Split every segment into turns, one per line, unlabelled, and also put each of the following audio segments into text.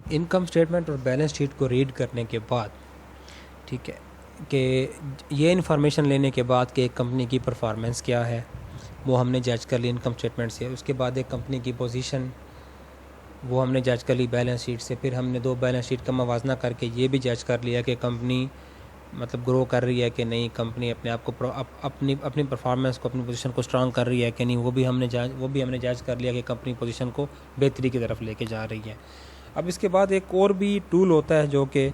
Income statement और balance sheet को read करने के बाद, ठीक है, कि ये इन्फॉर्मेशन लेने के बाद कि एक कंपनी की परफॉर्मेंस क्या है वो हमने जज कर ली इनकम स्टेटमेंट से। उसके बाद एक कंपनी की पोजीशन वो हमने जज कर ली बैलेंस शीट से। फिर हमने दो बैलेंस शीट का मवाजना करके ये भी जज कर लिया कि कंपनी मतलब ग्रो कर रही है कि नहीं, कंपनी अपने आप को अपनी अपनी परफॉर्मेंस को, अपनी पोजीशन को स्ट्रांग कर रही है कि नहीं, वो भी हमने जज कर लिया कि कंपनी पोजीशन को बेहतरी की तरफ लेके जा रही है। अब इसके बाद एक और भी टूल होता है जो कि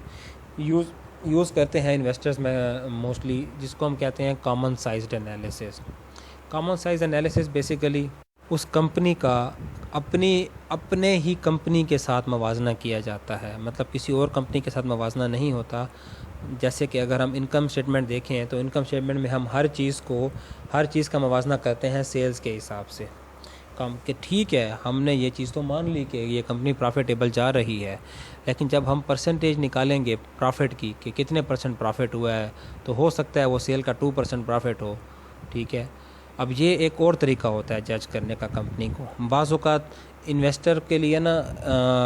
यूज़ करते हैं इन्वेस्टर्स में मोस्टली, जिसको हम कहते हैं common sized analysis. Common size analysis basically उस कंपनी का अपने ही कंपनी के साथ मवाजना किया जाता है, मतलब किसी और कंपनी के साथ मवाजना नहीं होता। जैसे कि अगर हम इनकम स्टेटमेंट देखें तो इनकम स्टेटमेंट में हम हर चीज़ का मवाजना करते हैं सेल्स के हिसाब से। कम कि ठीक है, हमने ये चीज़ तो मान ली कि ये कंपनी प्रॉफिटेबल जा रही है, लेकिन जब हम परसेंटेज निकालेंगे प्रॉफिट की कि कितने परसेंट प्रॉफिट हुआ है, तो हो सकता है वो सेल का 2% प्रॉफिट हो, ठीक है। अब ये एक और तरीका होता है जज करने का कंपनी को। बाज़ औक़ात इन्वेस्टर के लिए ना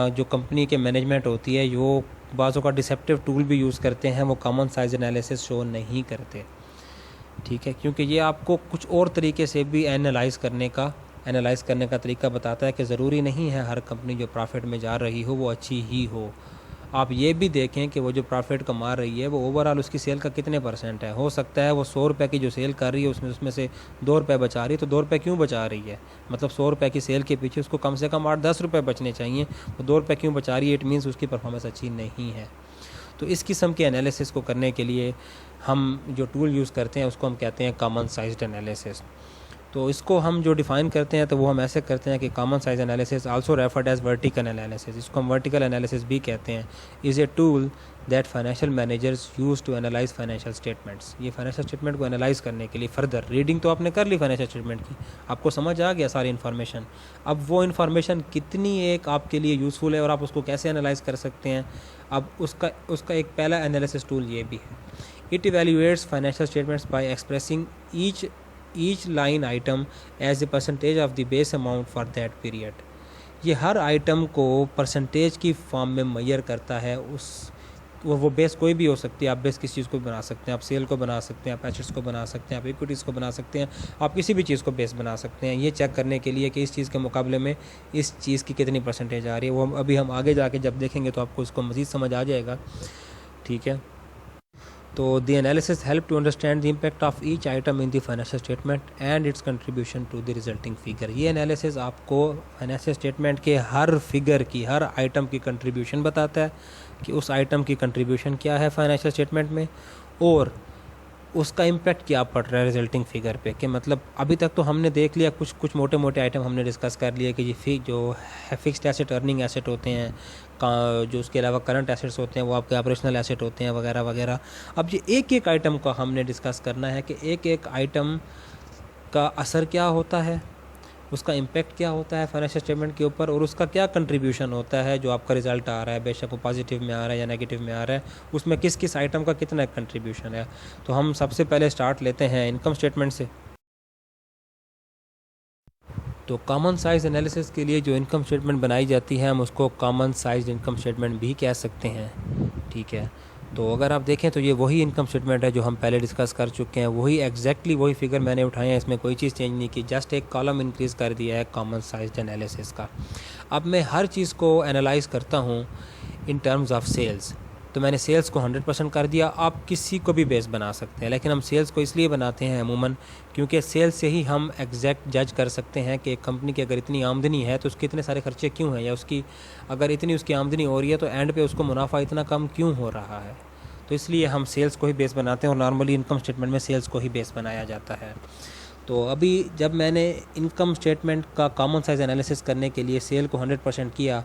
जो कंपनी के मैनेजमेंट होती है वो बाज़ औक़ात डिसेप्टिव टूल भी यूज़ करते हैं, वो कॉमन साइज एनालिसिस शो नहीं करते, ठीक है, क्योंकि ये आपको कुछ और तरीके से भी एनालाइज़ करने का तरीका बताता है कि ज़रूरी नहीं है हर कंपनी जो प्रॉफिट में जा रही हो वो अच्छी ही हो। आप ये भी देखें कि वो जो प्रॉफिट कमा रही है वो ओवरऑल उसकी सेल का कितने % है। हो सकता है वो 100 रुपये की जो सेल कर रही है उसमें से 2 रुपये बचा रही है, तो 2 रुपये क्यों बचा रही है, मतलब 100 रुपये की सेल के पीछे उसको कम से कम 8-10 रुपये बचने चाहिए, वो 2 रुपये क्यों बचा रही है, इट मीन्स उसकी परफॉर्मेंस अच्छी नहीं है। तो इस किस्म के एनालिसिस को करने के लिए हम जो टूल यूज़ करते हैं उसको हम कहते हैं कॉमन साइज्ड एनालिसिस। तो इसको हम जो डिफ़ाइन करते हैं तो वो हम ऐसे करते हैं कि common size analysis also referred as vertical analysis, इसको हम वर्टिकल एनालिसिस भी कहते हैं, is a tool that financial managers use to analyse financial statements. ये फाइनेंशियल स्टेटमेंट को एनालाइज करने के लिए फर्दर रीडिंग तो आपने कर ली फाइनेंशियल स्टेटमेंट की, आपको समझ आ गया सारी इन्फॉर्मेशन। अब वो इन्फॉर्मेशन कितनी एक आपके लिए यूज़फुल है और आप उसको कैसे एनालाइज कर सकते हैं, अब उसका एक पहला एनालिसिस टूल ये भी है। It evaluates financial statements by expressing each line item as a percentage of the base amount for that period. ये हर आइटम को परसेंटेज की फॉर्म में मेजर करता है। वो बेस कोई भी हो सकती है, आप बेस किस चीज़ को बना सकते हैं, आप सेल को बना सकते हैं, आप एसेट्स को बना सकते हैं, आप इक्विटीज़ को बना सकते हैं, आप किसी भी चीज़ को बेस बना सकते हैं, ये चेक करने के लिए कि इस चीज़ के मुकाबले में इस चीज़ की कितनी % आ रही है। वो अभी हम आगे जाके जब देखेंगे तो आपको इसको मज़ीद समझ आ जाएगा, ठीक है। तो the analysis help to understand the impact of each item in the financial statement and its contribution to the resulting figure. ये एनालिसिस आपको फाइनेंशियल स्टेटमेंट के हर फिगर की, हर आइटम की कंट्रीब्यूशन बताता है कि उस आइटम की कंट्रीब्यूशन क्या है फाइनेंशियल स्टेटमेंट में और उसका इम्पैक्ट क्या पड़ रहा है रिजल्टिंग फिगर पे। कि मतलब अभी तक तो हमने देख लिया कुछ मोटे मोटे आइटम हमने डिस्कस कर लिए कि ये जो फिक्स्ड एसेट, अर्निंग एसेट होते हैं, जो उसके अलावा करंट एसेट्स होते हैं, वो आपके ऑपरेशनल एसेट होते हैं वगैरह वगैरह। अब ये एक एक आइटम का हमने डिस्कस करना है कि एक एक आइटम का असर क्या होता है, उसका इम्पैक्ट क्या होता है फाइनेंशियल स्टेटमेंट के ऊपर और उसका क्या कंट्रीब्यूशन होता है जो आपका रिज़ल्ट आ रहा है, बेशक वो पॉजिटिव में आ रहा है या नेगेटिव में आ रहा है, उसमें किस किस आइटम का कितना कंट्रीब्यूशन है। तो हम सबसे पहले स्टार्ट लेते हैं इनकम स्टेटमेंट से। तो कॉमन साइज एनालिसिस के लिए जो इनकम स्टेटमेंट बनाई जाती है हम उसको कॉमन साइज इनकम स्टेटमेंट भी कह सकते हैं, ठीक है। तो अगर आप देखें तो ये वही इनकम स्टेटमेंट है जो हम पहले डिस्कस कर चुके हैं, वही एग्जैक्टली वही फिगर मैंने उठाए हैं, इसमें कोई चीज़ चेंज नहीं की, जस्ट एक कॉलम इंक्रीज़ कर दिया है कॉमन साइज एनालिसिस का। अब मैं हर चीज़ को एनालाइज करता हूँ इन टर्म्स ऑफ सेल्स। तो मैंने सेल्स को 100% कर दिया। आप किसी को भी बेस बना सकते हैं, लेकिन हम सेल्स को इसलिए बनाते हैं अमूमन क्योंकि सेल्स से ही हम एग्जैक्ट जज कर सकते हैं कि एक कंपनी की अगर इतनी आमदनी है तो उसके इतने सारे खर्चे क्यों हैं, या उसकी अगर इतनी उसकी आमदनी हो रही है तो एंड पे उसको मुनाफा इतना कम क्यों हो रहा है। तो इसलिए हम सेल्स को ही बेस बनाते हैं और नॉर्मली इनकम स्टेटमेंट में सेल्स को ही बेस बनाया जाता है। तो अभी जब मैंने इनकम स्टेटमेंट का कॉमन साइज एनालिसिस करने के लिए सेल को 100% किया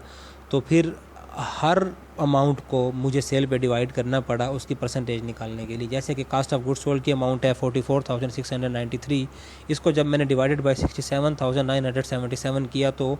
तो फिर हर अमाउंट को मुझे सेल पे डिवाइड करना पड़ा उसकी परसेंटेज निकालने के लिए। जैसे कि कास्ट ऑफ गुड्स सोल्ड की अमाउंट है 44,693, इसको जब मैंने डिवाइडेड बाय 67,977 किया तो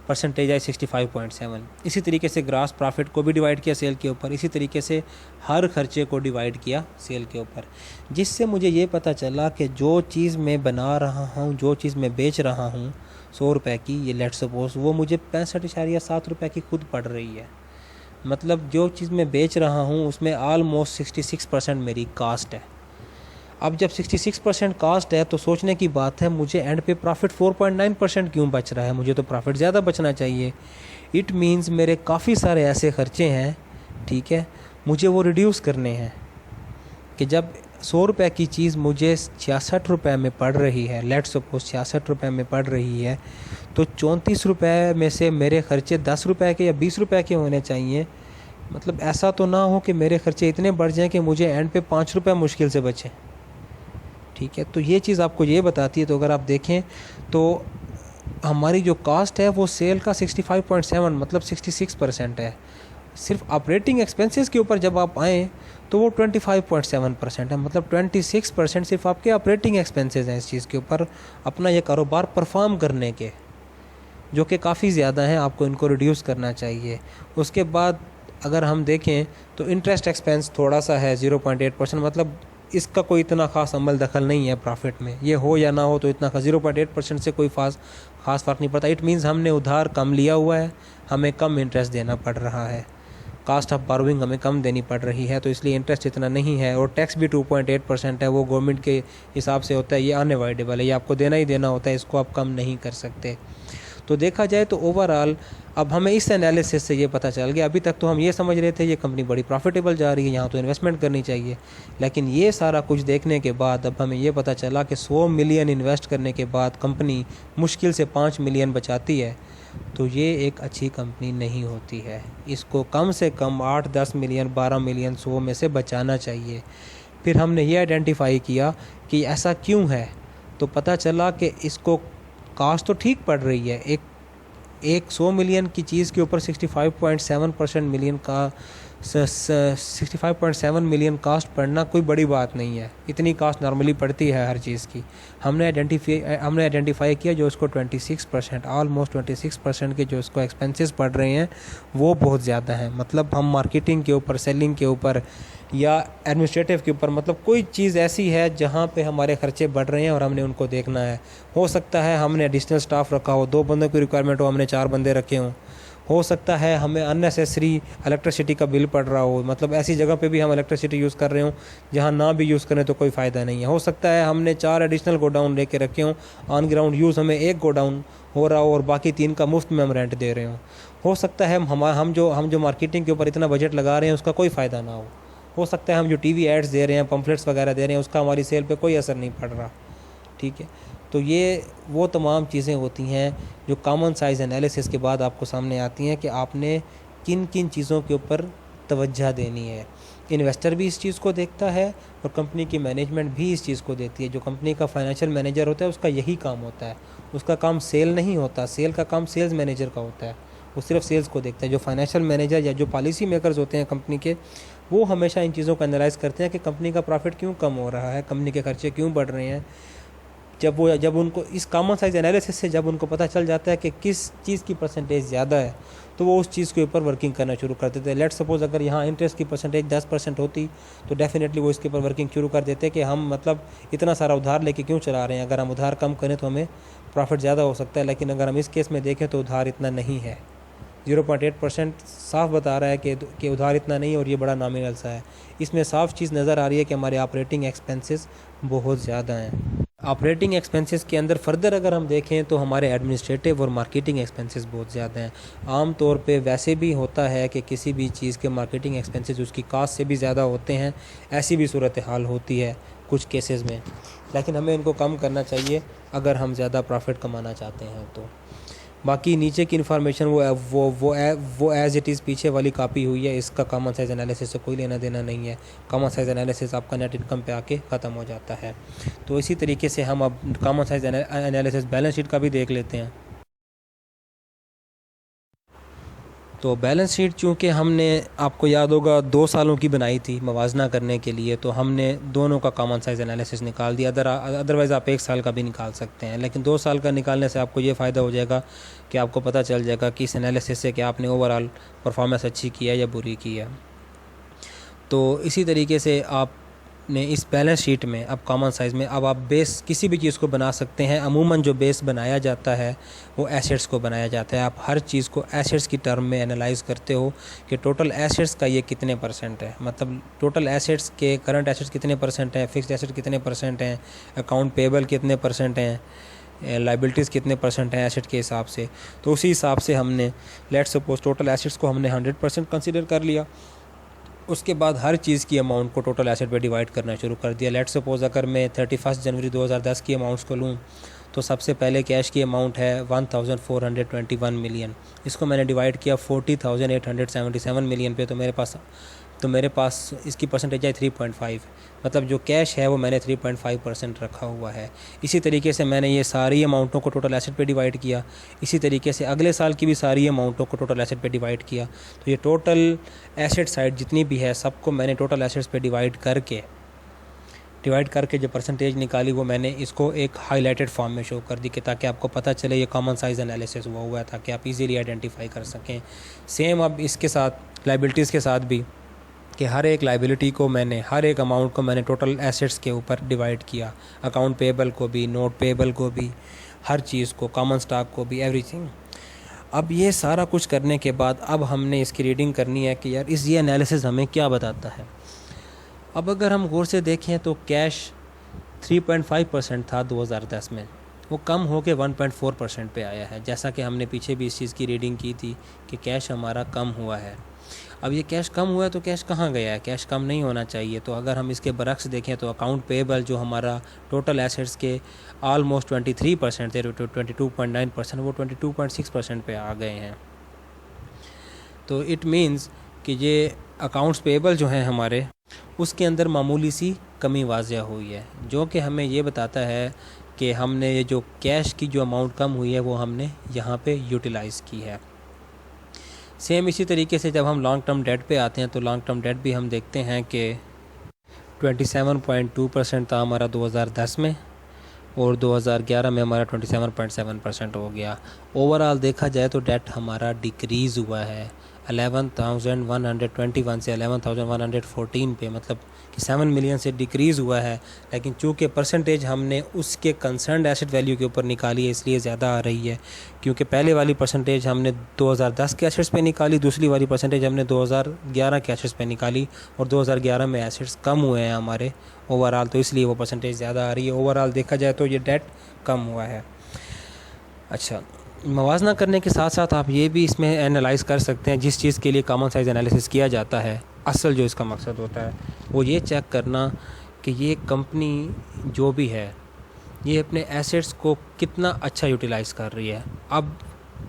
परसेंटेज आई 65.7। इसी तरीके से ग्रास प्रॉफिट को भी डिवाइड किया सेल के ऊपर, इसी तरीके से हर खर्चे को डिवाइड किया सेल के ऊपर, जिससे मुझे ये पता चला कि जो चीज़ मैं बना रहा हूँ, जो चीज़ मैं बेच रहा हूँ 100 रुपये की, ये लेट सपोज वो मुझे 65.7 रुपये की खुद पड़ रही है। मतलब जो चीज़ मैं बेच रहा हूँ उसमें ऑलमोस्ट 66% मेरी कास्ट है। अब जब 66% कास्ट है तो सोचने की बात है, मुझे एंड पे प्रॉफिट 4.9% क्यों बच रहा है, मुझे तो प्रॉफिट ज़्यादा बचना चाहिए। इट मीन्स मेरे काफ़ी सारे ऐसे खर्चे हैं, ठीक है, मुझे वो रिड्यूस करने हैं। कि जब 100 रुपये की चीज़ मुझे 66 रुपये में पड़ रही है, लेट सपोज 66 रुपये में पड़ रही है, तो 34 रुपये में से मेरे खर्चे 10 रुपये के या 20 रुपये के होने चाहिए। मतलब ऐसा तो ना हो कि मेरे खर्चे इतने बढ़ जाएं कि मुझे एंड पे 5 रुपये मुश्किल से बचें, ठीक है। तो ये चीज़ आपको ये बताती है। तो अगर आप देखें तो हमारी जो कास्ट है वो सेल का 65.7 मतलब 66% है। सिर्फ ऑपरेटिंग एक्सपेंसेस के ऊपर जब आप आएँ तो वो 25.7% है, मतलब 26% सिर्फ आपके ऑपरेटिंग एक्सपेंसेस हैं इस चीज़ के ऊपर अपना ये कारोबार परफॉर्म करने के, जो कि काफ़ी ज़्यादा हैं, आपको इनको रिड्यूस करना चाहिए। उसके बाद अगर हम देखें तो इंटरेस्ट एक्सपेंस थोड़ा सा है 0.8%, मतलब इसका कोई इतना ख़ास अमल दखल नहीं है प्रॉफिट में, ये हो या ना हो तो इतना 0.8% से कोई ख़ास फ़र्क नहीं पड़ता। इट मीन्स हमने उधार कम लिया हुआ है, हमें कम इंटरेस्ट देना पड़ रहा है, कास्ट ऑफ बारोइंग हमें कम देनी पड़ रही है, तो इसलिए इंटरेस्ट इतना नहीं है। और टैक्स भी 2.8% है, वो गवर्नमेंट के हिसाब से होता है, ये अनअवॉइडेबल है, ये आपको देना ही देना होता है, इसको आप कम नहीं कर सकते। तो देखा जाए तो ओवरऑल अब हमें इस एनालिसिस से ये पता चल गया, अभी तक तो हम ये समझ रहे थे ये कंपनी बड़ी प्रॉफिटेबल जा रही है, यहाँ तो इन्वेस्टमेंट करनी चाहिए, लेकिन ये सारा कुछ देखने के बाद अब हमें ये पता चला कि 100 मिलियन इन्वेस्ट करने के बाद कंपनी मुश्किल से 5 मिलियन बचाती है, तो ये एक अच्छी कंपनी नहीं होती है। इसको कम से कम 8-10 मिलियन 12 मिलियन 100 में से बचाना चाहिए। फिर हमने ये आइडेंटिफाई किया कि ऐसा क्यों है, तो पता चला कि इसको कास्ट तो ठीक पड़ रही है, एक 100 मिलियन की चीज़ के ऊपर 65.7% मिलियन का 65.7 मिलियन कास्ट पड़ना कोई बड़ी बात नहीं है, इतनी कास्ट नॉर्मली पड़ती है हर चीज़ की। हमने आइडेंटिफाई किया जो उसको 26% ऑलमोस्ट 26% के जो उसको एक्सपेंसेस पड़ रहे हैं वो बहुत ज़्यादा हैं। मतलब हम मार्केटिंग के ऊपर, सेलिंग के ऊपर या एडमिनिस्ट्रेटिव के ऊपर, मतलब कोई चीज़ ऐसी है जहाँ पे हमारे खर्चे बढ़ रहे हैं और हमने उनको देखना है। हो सकता है हमने एडिशनल स्टाफ रखा हो, 2 बंदों की रिक्वायरमेंट हो, हमने 4 बंदे रखे हों। हो सकता है हमें अननेसेसरी इलेक्ट्रिसिटी का बिल पड़ रहा हो, मतलब ऐसी जगह पे भी हम इलेक्ट्रिसिटी यूज़ कर रहे हों जहाँ ना भी यूज़ करें तो कोई फ़ायदा नहीं है। हो सकता है हमने 4 एडिशनल गोडाउन लेके रखे हों, ऑन ग्राउंड यूज़ हमें 1 गोडाउन हो रहा हो और बाकी 3 का मुफ्त में हम रेंट दे रहे हों। हो सकता है हम जो मार्केटिंग के ऊपर इतना बजट लगा रहे हैं उसका कोई फ़ायदा ना हो सकता है हम जो टीवी एड्स दे रहे हैं, पम्फलेट्स वगैरह दे रहे हैं, उसका हमारी सेल पे कोई असर नहीं पड़ रहा, ठीक है। तो ये वो तमाम चीज़ें होती हैं जो कॉमन साइज़ एनालिसिस के बाद आपको सामने आती हैं कि आपने किन किन चीज़ों के ऊपर तवज्जो देनी है। इन्वेस्टर भी इस चीज़ को देखता है और कंपनी की मैनेजमेंट भी इस चीज़ को देती है। जो कंपनी का फाइनेंशियल मैनेजर होता है उसका यही काम होता है, उसका काम सेल नहीं होता, सेल का काम सेल्स मैनेजर का होता है, वो सिर्फ सेल्स को देखता है। जो फाइनेंशियल मैनेजर या जो पॉलिसी मेकर्स होते हैं कंपनी के, वो हमेशा इन चीज़ों को एनालाइज करते हैं कि कंपनी का प्रॉफिट क्यों कम हो रहा है, कंपनी के खर्चे क्यों बढ़ रहे हैं। जब उनको इस कॉमन साइज एनालिसिस से जब उनको पता चल जाता है कि किस चीज़ की परसेंटेज ज़्यादा है, तो वो उस चीज़ के ऊपर वर्किंग करना शुरू कर देते हैं। लेट्स सपोज अगर यहाँ इंटरेस्ट की परसेंटेज 10% होती तो डेफिनेटली वो इसके ऊपर वर्किंग शुरू कर देते कि हम मतलब इतना सारा उधार लेके क्यों चला रहे हैं, अगर हम उधार कम करें तो हमें प्रॉफिट ज़्यादा हो सकता है। लेकिन अगर हम इस केस में देखें तो उधार इतना नहीं है, 0.8% साफ बता रहा है कि उधार इतना नहीं और ये बड़ा नॉमिनल सा है। इसमें साफ चीज़ नज़र आ रही है कि हमारे ऑपरेटिंग एक्सपेंसेस बहुत ज़्यादा हैं। ऑपरेटिंग एक्सपेंसेस के अंदर फर्दर अगर हम देखें तो हमारे एडमिनिस्ट्रेटिव और मार्केटिंग एक्सपेंसेस बहुत ज़्यादा हैं। आम तौर पे वैसे भी होता है कि किसी भी चीज़ के मार्केटिंग एक्सपेंसेस उसकी कास्ट से भी ज़्यादा होते हैं, ऐसी भी सूरत हाल होती है कुछ केसेस में, लेकिन हमें इनको कम करना चाहिए अगर हम ज़्यादा प्रॉफिट कमाना चाहते हैं। तो बाकी नीचे की इन्फॉर्मेशन वो एज़ इट इज़ पीछे वाली कॉपी हुई है, इसका कॉमन साइज़ एनालिसिस से कोई लेना देना नहीं है। कॉमन साइज़ एनालिसिस आपका नेट इनकम पे आके ख़त्म हो जाता है। तो इसी तरीके से हम अब common size analysis balance sheet का भी देख लेते हैं। तो बैलेंस शीट चूँकि हमने, आपको याद होगा, 2 सालों की बनाई थी मवाजना करने के लिए, तो हमने दोनों का कॉमन साइज़ एनालिसिस निकाल दिया। अदरवाइज़ आप 1 साल का भी निकाल सकते हैं, लेकिन 2 साल का निकालने से आपको ये फ़ायदा हो जाएगा कि आपको पता चल जाएगा कि इस एनालिसिस से कि आपने ओवरऑल परफॉर्मेंस अच्छी की है या बुरी की है। तो इसी तरीके से आप ने इस बैलेंस शीट में अब कॉमन साइज़ में अब आप बेस किसी भी चीज़ को बना सकते हैं। अमूमन जो बेस बनाया जाता है वो एसेट्स को बनाया जाता है। आप हर चीज़ को एसेट्स की टर्म में एनालाइज करते हो कि टोटल एसेट्स का ये कितने परसेंट है, मतलब टोटल एसेट्स के करंट एसेट्स कितने परसेंट हैं, फिक्स्ड एसेट कितने परसेंट हैं, अकाउंट पेबल कितने परसेंट हैं, लाइबिलिटीज़ कितने परसेंट हैं एसेट के हिसाब से। तो उसी हिसाब से हमने लेट्स सपोज टोटल एसेट्स को हमने 100% कंसिडर कर लिया। उसके बाद हर चीज़ की अमाउंट को टोटल एसेट पे डिवाइड करना शुरू कर दिया। लेट्स सपोज अगर मैं 31 जनवरी 2010 की अमाउंट्स को लूँ तो सबसे पहले कैश की अमाउंट है 1421 मिलियन। इसको मैंने डिवाइड किया 40,877 मिलियन पे, तो मेरे पास इसकी परसेंटेज है 3.5। मतलब जो कैश है वो मैंने 3.5% रखा हुआ है। इसी तरीके से मैंने ये सारी अमाउंटों को टोटल एसेट पे डिवाइड किया। इसी तरीके से अगले साल की भी सारी अमाउंटों को टोटल एसेट पे डिवाइड किया। तो ये टोटल एसेट साइड जितनी भी है सबको मैंने टोटल एसेट्स पे डिवाइड करके जो परसेंटेज निकाली वो मैंने इसको एक हाईलाइटेड फॉर्म में शो कर दी कि ताकि आपको पता चले ये कॉमन साइज़ एनालिसिस हुआ है, ताकि आप इजीली आइडेंटिफाई कर सकें। सेम अब इसके साथ लाइबिलिटीज़ के साथ भी कि हर एक लाइबिलिटी को मैंने हर एक अमाउंट को मैंने टोटल एसेट्स के ऊपर डिवाइड किया, अकाउंट पेबल को भी, नोट पेबल को भी, हर चीज़ को, कॉमन स्टॉक को भी, एवरीथिंग। अब ये सारा कुछ करने के बाद अब हमने इसकी रीडिंग करनी है कि यार ये एनालिसिस हमें क्या बताता है। अब अगर हम गौर से देखें तो कैश 3.5% था 2010 में, वो कम होकर 1.4% पे आया है। जैसा कि हमने पीछे भी इस चीज़ की रीडिंग की थी कि कैश हमारा कम हुआ है। अब ये कैश कम हुआ है तो कैश कहाँ गया है? कैश कम नहीं होना चाहिए। तो अगर हम इसके बरक्स देखें तो अकाउंट पेबल जो हमारा टोटल एसेट्स के ऑलमोस्ट 23% थे, 22.9%, वो 22.6% पे आ गए हैं। तो इट मीन्स कि ये अकाउंट्स पेबल जो हैं हमारे, उसके अंदर मामूली सी कमी वाज़िया हुई है, जो कि हमें ये बताता है कि हमने ये जो कैश की जो अमाउंट कम हुई है वो हमने यहाँ पे यूटिलाइज़ की है। सेम इसी तरीके से जब हम लॉन्ग टर्म डेट पे आते हैं तो लॉन्ग टर्म डेट भी हम देखते हैं कि 27.2% था हमारा 2010 में, और 2011 में हमारा 27.7% हो गया। ओवरऑल देखा जाए तो डेट हमारा डिक्रीज़ हुआ है 11,121 से 11,114 पे, मतलब कि 7 मिलियन से डिक्रीज़ हुआ है। लेकिन चूँकि परसेंटेज हमने उसके कंसर्न्ड एसेट वैल्यू के ऊपर निकाली है इसलिए ज़्यादा आ रही है, क्योंकि पहले वाली परसेंटेज हमने 2010 के एसेट्स पे निकाली, दूसरी वाली परसेंटेज हमने 2011 के एसेट्स पे निकाली, और 2011 में एसेट्स कम हुए हैं हमारे ओवरऑल, तो इसलिए वो परसेंटेज ज़्यादा आ रही है। ओवरऑल देखा जाए तो ये डेट कम हुआ है। अच्छा, मवाजना करने के साथ साथ आप ये भी इसमें एनालाइज़ कर सकते हैं, जिस चीज़ के लिए कॉमन साइज़ एनालिसिस किया जाता है, असल जो इसका मकसद होता है वो ये चेक करना कि ये कंपनी जो भी है ये अपने एसेट्स को कितना अच्छा यूटिलाइज़ कर रही है। अब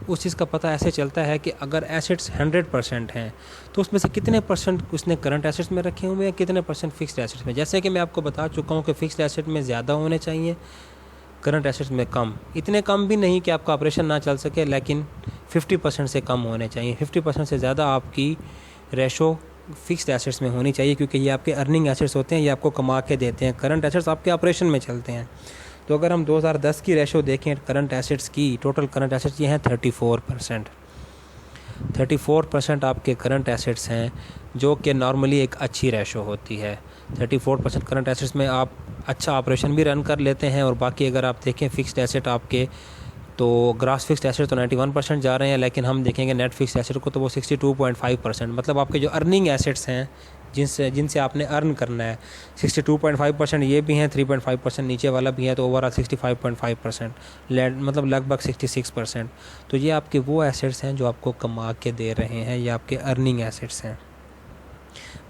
उस चीज़ का पता ऐसे चलता है कि अगर एसेट्स 100% हैं तो उसमें से कितने परसेंट उसने करंट एसेट्स में रखे हुए हैं, कितने परसेंट फिक्स्ड एसेट्स में। जैसे कि मैं आपको बता चुका हूँ कि फ़िक्स्ड एसेट में ज़्यादा होने चाहिए, करंट एसेट्स में कम, इतने कम भी नहीं कि आपका ऑपरेशन ना चल सके, लेकिन 50% से कम होने चाहिए। 50% से ज़्यादा आपकी रेशो फिक्स्ड एसेट्स में होनी चाहिए, क्योंकि ये आपके अर्निंग एसेट्स होते हैं, ये आपको कमा के देते हैं। करंट एसेट्स आपके ऑपरेशन में चलते हैं। तो अगर हम 2010 की रेशो देखें करंट एसेट्स की, टोटल करंट एसेट्स ये हैं 34%। 34% आपके करंट एसेट्स हैं, जो कि नॉर्मली एक अच्छी रेशो होती है। 34% करंट एसेट्स में आप अच्छा ऑपरेशन भी रन कर लेते हैं। और बाकी अगर आप देखें फिक्स्ड एसेट आपके, तो ग्रॉस फिक्स्ड एसेट तो 91% जा रहे हैं, लेकिन हम देखेंगे नेट फिक्स्ड एसेट को तो वो 62.5%, मतलब आपके जो अर्निंग एसेट्स हैं जिनसे आपने अर्न करना है, 62.5% ये भी हैं, 3.5% नीचे वाला भी है, तो ओवरऑल 65.5%, मतलब लगभग 66%। तो ये आपके वो एसेट्स हैं जो आपको कमा के दे रहे हैं, ये आपके अर्निंग एसेट्स हैं।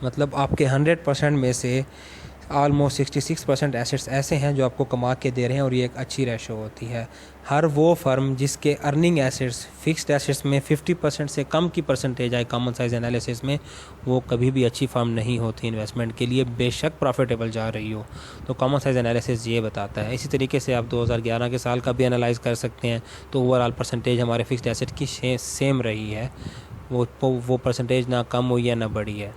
मतलब आपके 100% में से ऑलमोस्ट 66% एसेट्स ऐसे हैं जो आपको कमा के दे रहे हैं, और ये एक अच्छी रेशो होती है। हर वो फर्म जिसके अर्निंग एसेट्स फिक्स्ड एसेट्स में 50% से कम की परसेंटेज आए कॉमन साइज़ एनालिसिस में, वो कभी भी अच्छी फर्म नहीं होती इन्वेस्टमेंट के लिए, बेशक प्रॉफिटेबल जा रही हो। तो कॉमन साइज़ एनालिसिस ये बताता है। इसी तरीके से आप 2011 के साल का भी एनालाइज़ कर सकते हैं, तो ओवरऑल परसेंटेज हमारे फिक्स्ड एसेट की सेम रही है, वो परसेंटेज ना कम हुई है ना बढ़ी है।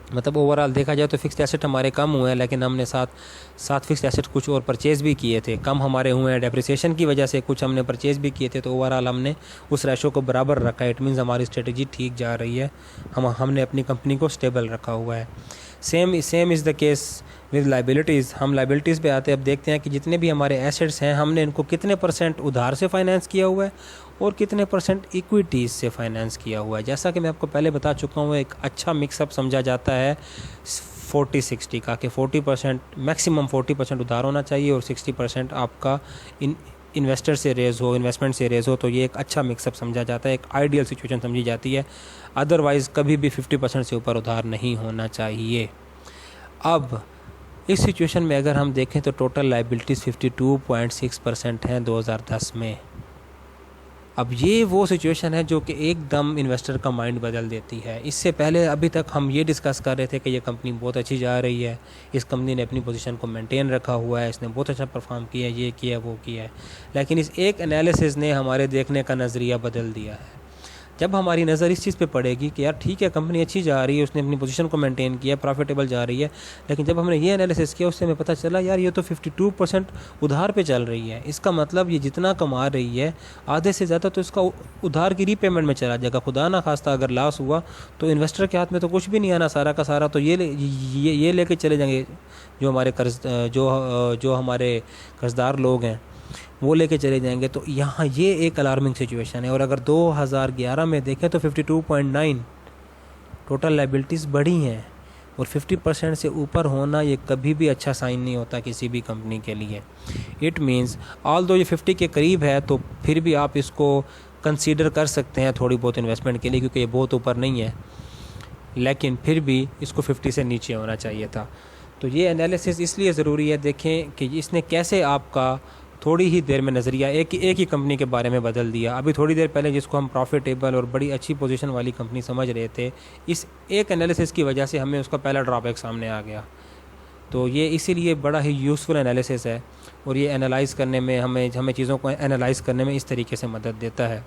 मतलब ओवरऑल देखा जाए तो फिक्स्ड एसेट हमारे कम हुए हैं, लेकिन हमने साथ फिक्स्ड एसेट कुछ और परचेज़ भी किए थे, कम हमारे हुए हैं डेप्रिसिएशन की वजह से, कुछ हमने परचेज़ भी किए थे। तो ओवरऑल हमने उस रेशो को बराबर रखा है। इट मीन्स हमारी स्ट्रेटजी ठीक जा रही है, हमने अपनी कंपनी को स्टेबल रखा हुआ है। Same is the case with liabilities. हम लाइबिलिटीज़ पे आते हैं, अब देखते हैं कि जितने भी हमारे एसेट्स हैं हमने इनको कितने % उधार से फाइनेंस किया हुआ है और कितने % इक्विटीज़ से फाइनेंस किया हुआ है। जैसा कि मैं आपको पहले बता चुका हूँ, एक अच्छा मिक्सअप समझा जाता है 40-60 का, कि 40% मैक्सिमम 40% उधार होना चाहिए और 60% आपका इन्वेस्टर से रेज़ हो, इन्वेस्टमेंट से रेज़ हो। तो ये एक अच्छा मिक्सअप समझा जाता है, एक आइडियल सिचुएशन समझी जाती है। अदरवाइज़ कभी भी 50% से ऊपर उधार नहीं होना चाहिए। अब इस सिचुएशन में अगर हम देखें तो टोटल लाइबिलिटीज़ 52.6% हैं 2010 में। अब ये वो सिचुएशन है जो कि एकदम इन्वेस्टर का माइंड बदल देती है। इससे पहले अभी तक हम ये डिस्कस कर रहे थे कि ये कंपनी बहुत अच्छी जा रही है, इस कंपनी ने अपनी पोजीशन को मेंटेन रखा हुआ है, इसने बहुत अच्छा परफॉर्म किया है, ये किया वो किया है। लेकिन इस एक एनालिसिस ने हमारे देखने का नज़रिया बदल दिया है। जब हमारी नज़र इस चीज़ पे पड़ेगी कि यार ठीक है कंपनी अच्छी जा रही है, उसने अपनी पोजीशन को मेंटेन किया, प्रॉफिटेबल जा रही है, लेकिन जब हमने ये एनालिसिस किया उससे हमें पता चला यार ये तो 52% उधार पे चल रही है। इसका मतलब ये जितना कमा रही है आधे से ज़्यादा तो इसका उधार की रीपेमेंट में चला जाएगा। खुदा ना खास्ता अगर लॉस हुआ तो इन्वेस्टर के हाथ में तो कुछ भी नहीं आना, सारा का सारा तो ये लेके चले जाएंगे जो हमारे जो हमारे कर्जदार लोग हैं वो लेके चले जाएंगे। तो यहाँ ये एक अलार्मिंग सिचुएशन है। और अगर 2011 में देखें तो 52.9 टोटल लाइबिलिटीज़ बढ़ी हैं और 50% से ऊपर होना ये कभी भी अच्छा साइन नहीं होता किसी भी कंपनी के लिए। इट मीन्स ऑल्दो ये 50 के करीब है तो फिर भी आप इसको कंसीडर कर सकते हैं थोड़ी बहुत इन्वेस्टमेंट के लिए, क्योंकि ये बहुत ऊपर नहीं है, लेकिन फिर भी इसको 50 से नीचे होना चाहिए था। तो ये एनालिसिस इसलिए ज़रूरी है, देखें कि इसने कैसे आपका थोड़ी ही देर में नज़रिया एक ही कंपनी के बारे में बदल दिया। अभी थोड़ी देर पहले जिसको हम प्रॉफिटेबल और बड़ी अच्छी पोजीशन वाली कंपनी समझ रहे थे, इस एक एनालिसिस की वजह से हमें उसका पहला ड्रॉबैक सामने आ गया। तो ये इसीलिए बड़ा ही यूज़फुल एनालिसिस है और ये एनालाइज़ करने में हमें चीज़ों को एनालाइज़ करने में इस तरीके से मदद देता है।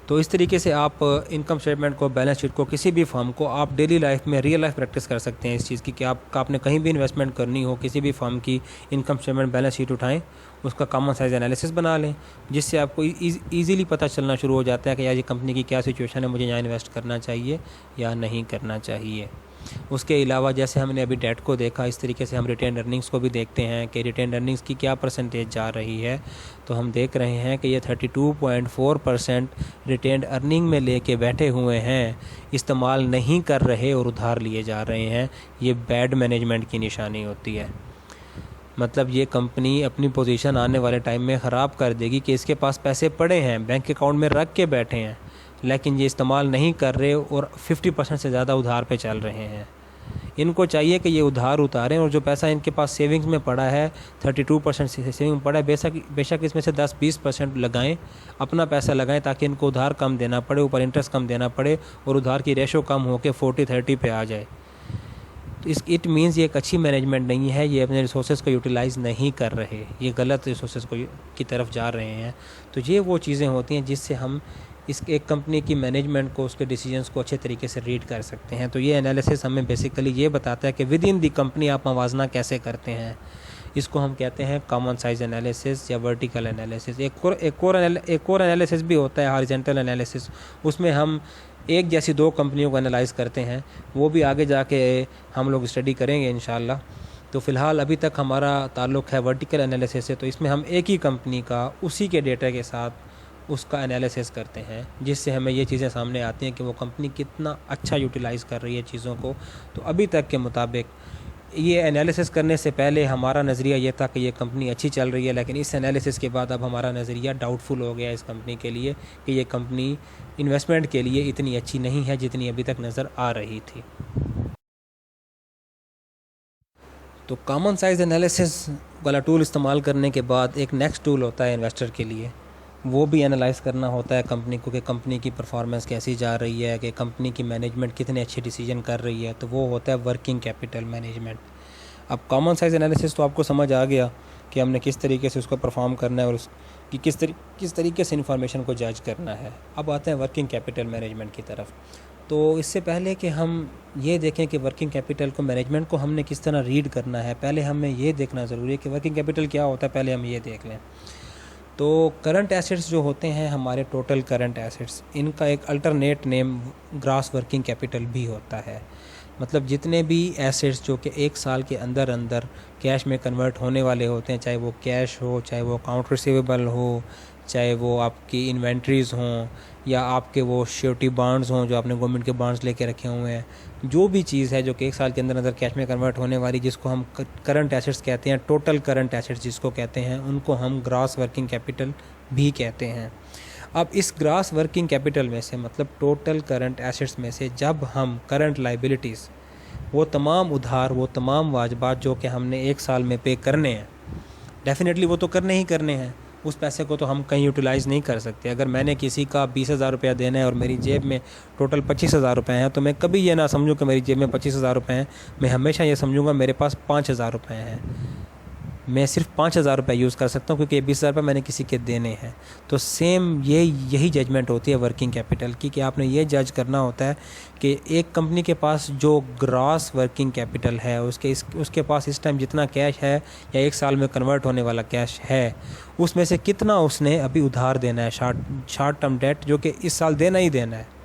तो इस तरीके से आप इनकम स्टेटमेंट को, बैलेंस शीट को, किसी भी फर्म को आप डेली लाइफ में रियल लाइफ प्रैक्टिस कर सकते हैं इस चीज़ की कि आपने कहीं भी इन्वेस्टमेंट करनी हो, किसी भी फर्म की इनकम स्टेटमेंट, बैलेंस शीट उठाएं, उसका कॉमन साइज एनालिसिस बना लें, जिससे आपको ईज़िली पता चलना शुरू हो जाता है कि यार ये कंपनी की क्या सिचुएशन है, मुझे यहाँ इन्वेस्ट करना चाहिए या नहीं करना चाहिए। उसके अलावा जैसे हमने अभी डेट को देखा, इस तरीके से हम रिटेन अर्निंग्स को भी देखते हैं कि रिटेन अर्निंग्स की क्या % जा रही है। तो हम देख रहे हैं कि ये 32.4% रिटेन अर्निंग में लेके बैठे हुए हैं, इस्तेमाल नहीं कर रहे और उधार लिए जा रहे हैं। ये बैड मैनेजमेंट की निशानी होती है। मतलब ये कंपनी अपनी पोजीशन आने वाले टाइम में ख़राब कर देगी कि इसके पास पैसे पड़े हैं, बैंक अकाउंट में रख के बैठे हैं, लेकिन ये इस्तेमाल नहीं कर रहे और 50% से ज़्यादा उधार पे चल रहे हैं। इनको चाहिए कि ये उधार उतारें और जो पैसा इनके पास सेविंग्स में पड़ा है, 32% सेविंग पड़ा है, बेशक इसमें से 10-20% लगाएं, अपना पैसा लगाएं, ताकि इनको उधार कम देना पड़े, ऊपर इंटरेस्ट कम देना पड़े और उधार की रेशो कम होकर 40-30 पे आ जाए। तो इट मीन्स ये एक अच्छी मैनेजमेंट नहीं है, ये अपने रिसोर्सेज को यूटिलाइज़ नहीं कर रहे, ये गलत रिसोर्सेज की तरफ जा रहे हैं। तो ये वो चीज़ें होती हैं जिससे हम इस एक कंपनी की मैनेजमेंट को, उसके डिसीजंस को अच्छे तरीके से रीड कर सकते हैं। तो ये एनालिसिस हमें बेसिकली ये बताता है कि विद इन दी कंपनी आप मवाजना कैसे करते हैं। इसको हम कहते हैं कॉमन साइज एनालिसिस या वर्टिकल एनालिसिस। एक और एनालिसिस भी होता है, हॉरिजॉन्टल एनालिसिस। उसमें हम एक जैसी 2 कंपनियों को एनालाइज़ करते हैं, वो भी आगे जाके हम लोग स्टडी करेंगे इंशाल्लाह। तो फ़िलहाल अभी तक हमारा ताल्लुक़ है वर्टिकल एनालिसिस से। तो इसमें हम एक ही कंपनी का उसी के डेटा के साथ उसका एनालिसिस करते हैं, जिससे हमें ये चीज़ें सामने आती हैं कि वो कंपनी कितना अच्छा यूटिलाइज़ कर रही है चीज़ों को। तो अभी तक के मुताबिक ये एनालिसिस करने से पहले हमारा नज़रिया ये था कि ये कंपनी अच्छी चल रही है, लेकिन इस एनालिसिस के बाद अब हमारा नज़रिया डाउटफुल हो गया इस कंपनी के लिए कि ये कंपनी इन्वेस्टमेंट के लिए इतनी अच्छी नहीं है जितनी अभी तक नज़र आ रही थी। तो कॉमन साइज़ एनालिसिस वाला टूल इस्तेमाल करने के बाद एक नेक्स्ट टूल होता है इन्वेस्टर के लिए, वो भी एनालाइज़ करना होता है कंपनी को कि कंपनी की परफॉर्मेंस कैसी जा रही है, कि कंपनी की मैनेजमेंट कितने अच्छे डिसीजन कर रही है। तो वो होता है वर्किंग कैपिटल मैनेजमेंट। अब कॉमन साइज़ एनालिसिस तो आपको समझ आ गया कि हमने किस तरीके से उसको परफॉर्म करना है और कि किस तरीके से इन्फॉर्मेशन को जज करना है। अब आते हैं वर्किंग कैपिटल मैनेजमेंट की तरफ। तो इससे पहले कि हम ये देखें कि वर्किंग कैपिटल को, मैनेजमेंट को हमने किस तरह रीड करना है, पहले हमें ये देखना ज़रूरी है कि वर्किंग कैपिटल क्या होता है, पहले हम ये देख लें। तो करंट एसेट्स जो होते हैं हमारे, टोटल करंट एसेट्स, इनका एक alternate name gross working capital भी होता है। मतलब जितने भी एसेट्स जो कि एक साल के अंदर अंदर कैश में कन्वर्ट होने वाले होते हैं, चाहे वो कैश हो, चाहे वो अकाउंट रिसीवेबल हो, चाहे वो आपकी इन्वेंट्रीज़ हों, या आपके वो श्योरिटी बॉन्ड्स हों जो आपने गवर्नमेंट के बॉन्ड्स लेके रखे हुए हैं, जो भी चीज़ है जो कि एक साल के अंदर अंदर कैश में कन्वर्ट होने वाली, जिसको हम करंट एसेट्स कहते हैं, टोटल करंट एसेट्स जिसको कहते हैं, उनको हम ग्रॉस वर्किंग कैपिटल भी कहते हैं। अब इस ग्रॉस वर्किंग कैपिटल में से, मतलब टोटल करंट एसेट्स में से, जब हम करंट लाइबिलिटीज़, वो तमाम उधार, वो तमाम वाजबात जो कि हमने एक साल में पे करने हैं, डेफिनेटली वो तो करने ही करने हैं, उस पैसे को तो हम कहीं यूटिलाइज़ नहीं कर सकते। अगर मैंने किसी का 20,000 रुपया देना है और मेरी जेब में टोटल 25,000 रुपये हैं, तो मैं कभी ये ना समझूं कि मेरी जेब में 25,000 रुपये हैं, मैं हमेशा ये समझूंगा मेरे पास 5,000 रुपये हैं। मैं सिर्फ 5,000 रुपये यूज़ कर सकता हूँ क्योंकि 20,000 रुपये मैंने किसी के देने हैं। तो सेम यही जजमेंट होती है वर्किंग कैपिटल की, कि आपने ये जज करना होता है कि एक कंपनी के पास जो ग्रॉस वर्किंग कैपिटल है, उसके पास इस टाइम जितना कैश है या एक साल में कन्वर्ट होने वाला कैश है, उसमें से कितना उसने अभी उधार देना है, शॉर्ट टर्म डेट, जो कि इस साल देना ही देना है।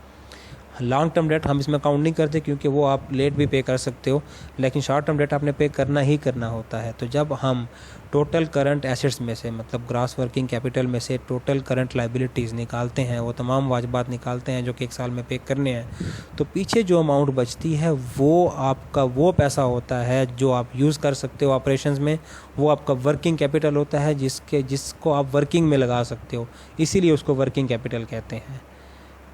लॉन्ग टर्म डेट हम इसमें काउंट नहीं करते क्योंकि वो आप लेट भी पे कर सकते हो, लेकिन शॉर्ट टर्म डेट आपने पे करना ही करना होता है। तो जब हम टोटल करंट एसेट्स में से, मतलब ग्रॉस वर्किंग कैपिटल में से टोटल करंट लाइबिलिटीज़ निकालते हैं, वो तमाम वाजबात निकालते हैं जो कि एक साल में पे करने हैं, तो पीछे जो अमाउंट बचती है वो आपका वो पैसा होता है जो आप यूज़ कर सकते हो ऑपरेशंस में। वो आपका वर्किंग कैपिटल होता है जिसको आप वर्किंग में लगा सकते हो, इसीलिए उसको वर्किंग कैपिटल कहते हैं।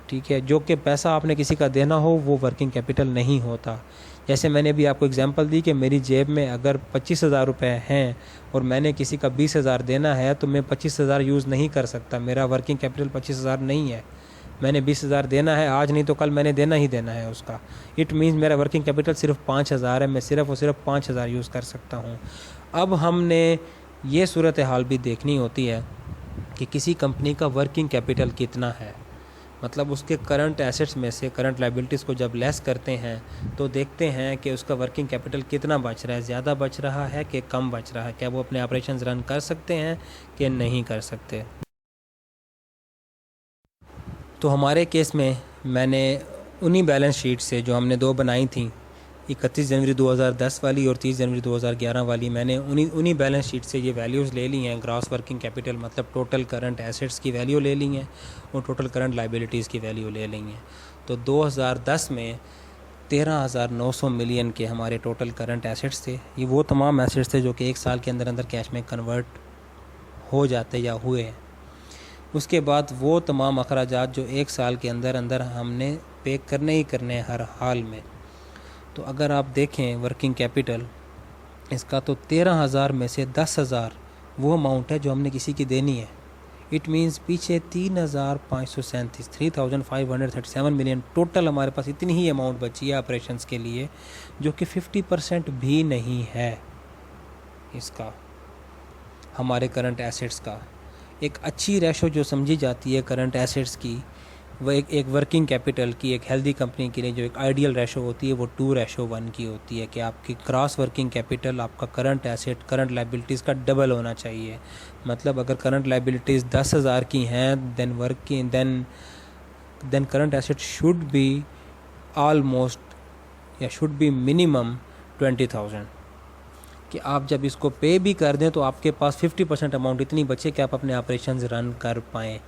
ठीक है, जो कि पैसा आपने किसी का देना हो वो वर्किंग कैपिटल नहीं होता। जैसे मैंने भी आपको एग्जांपल दी कि मेरी जेब में अगर 25,000 रुपये हैं और मैंने किसी का 20,000 देना है, तो मैं 25,000 यूज़ नहीं कर सकता, मेरा वर्किंग कैपिटल 25,000 नहीं है। मैंने 20,000 देना है, आज नहीं तो कल मैंने देना ही देना है उसका। इट मीन्स मेरा वर्किंग कैपिटल सिर्फ 5,000 है, मैं सिर्फ और सिर्फ 5,000 यूज़ कर सकता हूँ। अब हमने ये सूरत हाल भी देखनी होती है कि किसी कंपनी का वर्किंग कैपिटल कितना है, मतलब उसके करंट एसेट्स में से करंट लाइबिलिटीज़ को जब लेस करते हैं तो देखते हैं कि उसका वर्किंग कैपिटल कितना बच रहा है, ज़्यादा बच रहा है कि कम बच रहा है, क्या वो अपने ऑपरेशंस रन कर सकते हैं कि नहीं कर सकते। तो हमारे केस में मैंने उन्हीं बैलेंस शीट से जो हमने दो बनाई थी, 31 जनवरी 2010 वाली और 30 जनवरी 2011 वाली, मैंने उन्हीं बैलेंस शीट से ये वैल्यूज़ ले ली हैं। ग्रॉस वर्किंग कैपिटल मतलब टोटल करंट एसेट्स की वैल्यू ले ली हैं और टोटल करंट लाइबिलिटीज़ की वैल्यू ले ली हैं। तो 2010 में 13,900 मिलियन के हमारे टोटल करंट एसेट्स थे। ये वो तमाम एसेट्स थे जो कि एक साल के अंदर अंदर कैश में कन्वर्ट हो जाते या हुए हैं। उसके बाद वो तमाम अखराजात जो एक साल के अंदर अंदर हमने पे करने ही करने हर हाल में। तो अगर आप देखें वर्किंग कैपिटल इसका, तो 13,000 में से 10,000 वो अमाउंट है जो हमने किसी की देनी है। इट मींस पीछे 3,537 3,537 मिलियन टोटल हमारे पास इतनी ही अमाउंट बची है ऑपरेशंस के लिए, जो कि 50% भी नहीं है इसका, हमारे करंट एसेट्स का। एक अच्छी रेशो जो समझी जाती है करंट एसेट्स की, वह एक वर्किंग कैपिटल की, एक हेल्दी कंपनी के लिए जो एक आइडियल रेशो होती है वो 2:1 की होती है, कि आपकी क्रॉस वर्किंग कैपिटल आपका करंट एसेट करंट लाइबिलिटीज़ का डबल होना चाहिए। मतलब अगर करंट लाइबिलिटीज़ 10,000 की हैं, then current asset should be almost या शुड बी मिनिमम 20,000, कि आप जब इसको पे भी कर दें तो आपके पास 50% अमाउंट इतनी बचे कि आप अपने ऑपरेशंस रन कर पाएँ।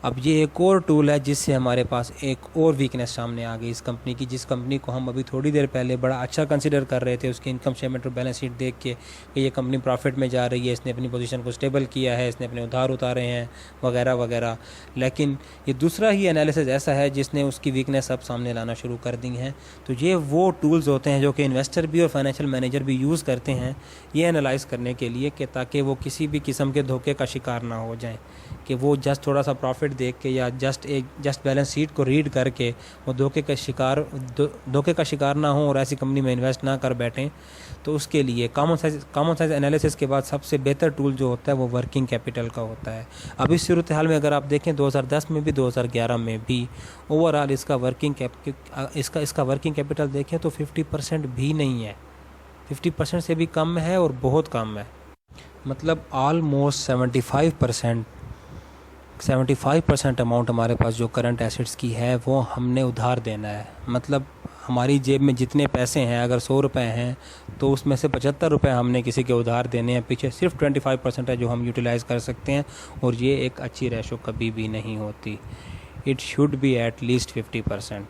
अब ये एक और टूल है जिससे हमारे पास एक और वीकनेस सामने आ गई इस कंपनी की, जिस कंपनी को हम अभी थोड़ी देर पहले बड़ा अच्छा कंसीडर कर रहे थे उसकी इनकम स्टेटमेंट और बैलेंस शीट देख के कि ये कंपनी प्रॉफिट में जा रही है, इसने अपनी पोजीशन को स्टेबल किया है, इसने अपने उधार उतारे हैं वगैरह वगैरह। लेकिन ये दूसरा ही एनालिसिस ऐसा है जिसने उसकी वीकनेस अब सामने लाना शुरू कर दी हैं। तो ये वो टूल्स होते हैं जो कि इन्वेस्टर भी और फाइनेंशियल मैनेजर भी यूज़ करते हैं ये एनालाइज़ करने के लिए, कि ताकि वो किसी भी किस्म के धोखे का शिकार ना हो जाएँ, कि वो जस्ट थोड़ा सा प्रॉफिट देख के या जस्ट बैलेंस शीट को रीड करके वो धोखे का शिकार ना हो और ऐसी कंपनी में इन्वेस्ट ना कर बैठें। तो उसके लिए कॉमन साइज एनालिसिस के बाद सबसे बेहतर टूल जो होता है वो वर्किंग कैपिटल का होता है। अब इस सूरत हाल में अगर आप देखें 2010 में भी 2011 में भी ओवरऑल इसका वर्किंग कैपिटल देखें तो 50% भी नहीं है, 50% से भी कम है और बहुत कम है। मतलब ऑलमोस्ट 75% अमाउंट हमारे पास जो करंट एसेट्स की है वो हमने उधार देना है। मतलब हमारी जेब में जितने पैसे हैं, अगर 100 रुपये हैं तो उसमें से 75 रुपये हमने किसी के उधार देने हैं, पीछे सिर्फ 25% है जो हम यूटिलाइज़ कर सकते हैं। और ये एक अच्छी रेशो कभी भी नहीं होती। It should be at least 50%।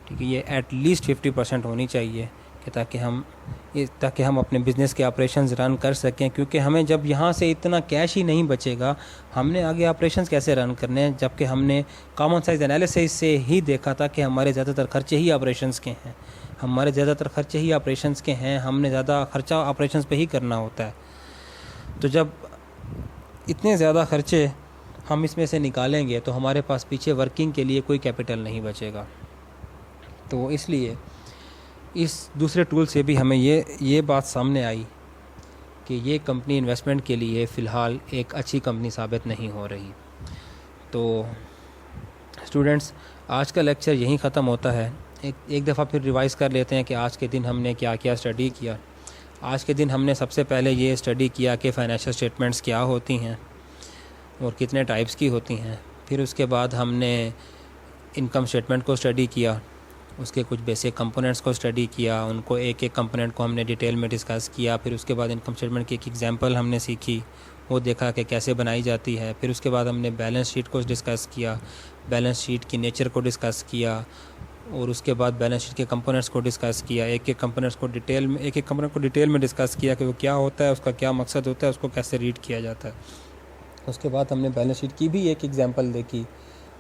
ठीक है, ये एट लीस्ट 50% होनी चाहिए कि ताकि हम अपने बिज़नेस के ऑपरेशंस रन कर सकें। क्योंकि हमें जब यहाँ से इतना कैश ही नहीं बचेगा, हमने आगे ऑपरेशंस कैसे रन करने हैं, जबकि हमने कॉमन साइज एनालिसिस से ही देखा था कि हमारे ज़्यादातर खर्चे ही ऑपरेशंस के हैं। हमने ज़्यादा खर्चा ऑपरेशंस पे ही करना होता है। तो जब इतने ज़्यादा खर्चे हम इसमें से निकालेंगे तो हमारे पास पीछे वर्किंग के लिए कोई कैपिटल नहीं बचेगा। तो इसलिए इस दूसरे टूल से भी हमें ये बात सामने आई कि ये कंपनी इन्वेस्टमेंट के लिए फ़िलहाल एक अच्छी कंपनी साबित नहीं हो रही। तो स्टूडेंट्स, आज का लेक्चर यहीं ख़त्म होता है। एक दफ़ा फिर रिवाइज़ कर लेते हैं कि आज के दिन हमने क्या क्या स्टडी किया। आज के दिन हमने सबसे पहले ये स्टडी किया कि फ़ाइनेंशियल स्टेटमेंट्स क्या होती हैं और कितने टाइप्स की होती हैं। फिर उसके बाद हमने इनकम स्टेटमेंट को स्टडी किया, उसके कुछ बेसिक कंपोनेंट्स को स्टडी किया, उनको एक एक कंपोनेंट को हमने डिटेल में डिस्कस किया। फिर उसके बाद इनकम स्टेटमेंट की एक एग्जांपल हमने सीखी, वो देखा कि कैसे बनाई जाती है। फिर उसके बाद हमने बैलेंस शीट को डिस्कस किया, बैलेंस शीट की नेचर को डिस्कस किया, और उसके बाद बैलेंस शीट के कंपोनेंट्स को डिस्कस किया। एक एक कंपोनेंट को डिटेल में डिस्कस किया कि वो क्या होता है, उसका क्या मकसद होता है, उसको कैसे रीड किया जाता है। उसके बाद हमने बैलेंस शीट की भी एक एग्जांपल देखी,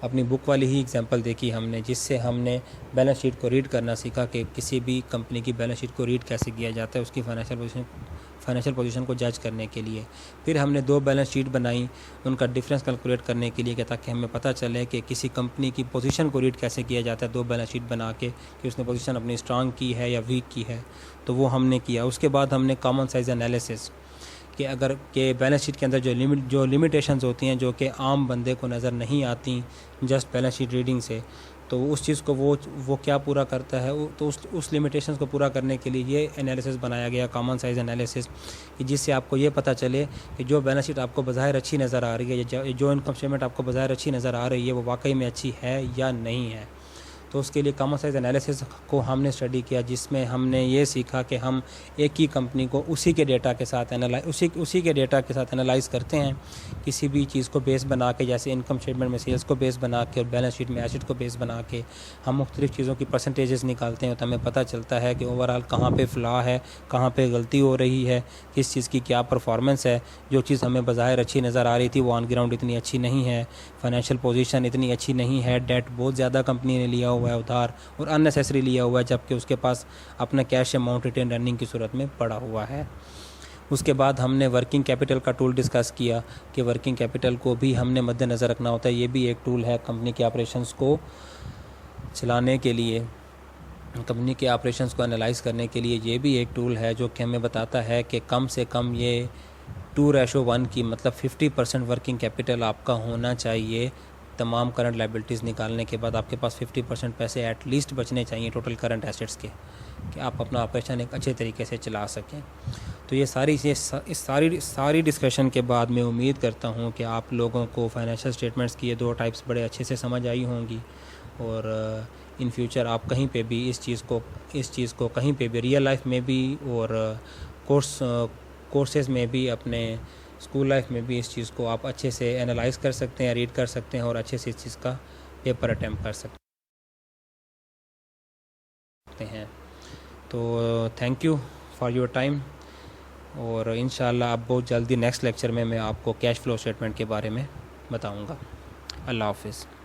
अपनी बुक वाली ही एग्जांपल देखी हमने, जिससे हमने बैलेंस शीट को रीड करना सीखा कि किसी भी कंपनी की बैलेंस शीट को रीड कैसे किया जाता है, उसकी फाइनेंशियल पोजीशन को जज करने के लिए। फिर हमने 2 बैलेंस शीट बनाई उनका डिफरेंस कैलकुलेट करने के लिए, ताकि हमें पता चले कि किसी कंपनी की पोजीशन को रीड कैसे किया जाता है 2 बैलेंस शीट बना के, कि उसने पोजीशन अपनी स्ट्रांग की है या वीक की है। तो वो हमने किया। उसके बाद हमने कॉमन साइज एनालिसिस कि अगर के बैलेंस शीट के अंदर जो लिमिटेशंस होती हैं, जो कि आम बंदे को नज़र नहीं आती जस्ट बैलेंस शीट रीडिंग से, तो उस चीज़ को वो क्या पूरा करता है। तो उस लिमिटेशंस को पूरा करने के लिए ये एनालिसिस बनाया गया, कॉमन साइज एनालिसिस, कि जिससे आपको ये पता चले कि जो बैलेंस शीट आपको बज़ाहिर अच्छी नज़र आ रही है, जो इनकम स्टेटमेंट आपको बज़ाहिर अच्छी नज़र आ रही है, वो वाकई में अच्छी है या नहीं है। तो उसके लिए कॉमन साइज एनालिसिस को हमने स्टडी किया, जिसमें हमने ये सीखा कि हम एक ही कंपनी को उसी के डेटा के साथ एनालाइज़ करते हैं। किसी भी चीज़ को बेस बना के, जैसे इनकम स्टेटमेंट में सेल्स को बेस बना के और बैलेंस शीट में एसेट को बेस बना के हम मुख्तलिफ़ चीज़ों की परसेंटेजेस निकालते हैं। तो हमें पता चलता है कि ओवरऑल कहाँ पे फ़्लॉ है, कहाँ पे गलती हो रही है, किस चीज़ की क्या परफॉर्मेंस है। जो चीज़ हमें बज़ाहिर अच्छी नज़र आ रही थी वो ऑन ग्राउंड इतनी अच्छी नहीं है, फाइनेंशियल पोजीशन इतनी अच्छी नहीं है, डेट बहुत ज़्यादा कंपनी ने लिया हुआ है उधार और अननेसेसरी लिया हुआ है, जबकि उसके पास अपना कैश अमाउंट रिटेन रनिंग की सूरत में पड़ा हुआ है। उसके बाद हमने वर्किंग कैपिटल का टूल डिस्कस किया कि वर्किंग कैपिटल को भी हमने मद्देनज़र रखना होता है। ये भी एक टूल है कंपनी के ऑपरेशंस को चलाने के लिए, कंपनी के ऑपरेशंस को एनालाइज़ करने के लिए। ये भी एक टूल है जो कि हमें बताता है कि कम से कम ये 2:1 की, मतलब 50% वर्किंग कैपिटल आपका होना चाहिए। तमाम करंट लायबिलिटीज़ निकालने के बाद आपके पास 50% पैसे एट लीस्ट बचने चाहिए टोटल करंट एसेट्स के, कि आप अपना ऑपरेशन एक अच्छे तरीके से चला सकें। तो ये सारी डिस्कशन के बाद मैं उम्मीद करता हूँ कि आप लोगों को फाइनेंशियल स्टेटमेंट्स की ये 2 टाइप्स बड़े अच्छे से समझ आई होंगी, और इन फ्यूचर आप कहीं पे भी इस चीज़ को कहीं पे भी रियल लाइफ में भी और कोर्सेज़ में भी, अपने स्कूल लाइफ में भी इस चीज़ को आप अच्छे से एनालाइज़ कर सकते हैं, रीड कर सकते हैं और अच्छे से इस चीज़ का पेपर अटैम्प्ट कर सकते हैं। तो thank you for your time, और इंशाल्लाह अब बहुत जल्दी नेक्स्ट लेक्चर में मैं आपको कैश फ्लो स्टेटमेंट के बारे में बताऊंगा। अल्लाह हाफ़िज़।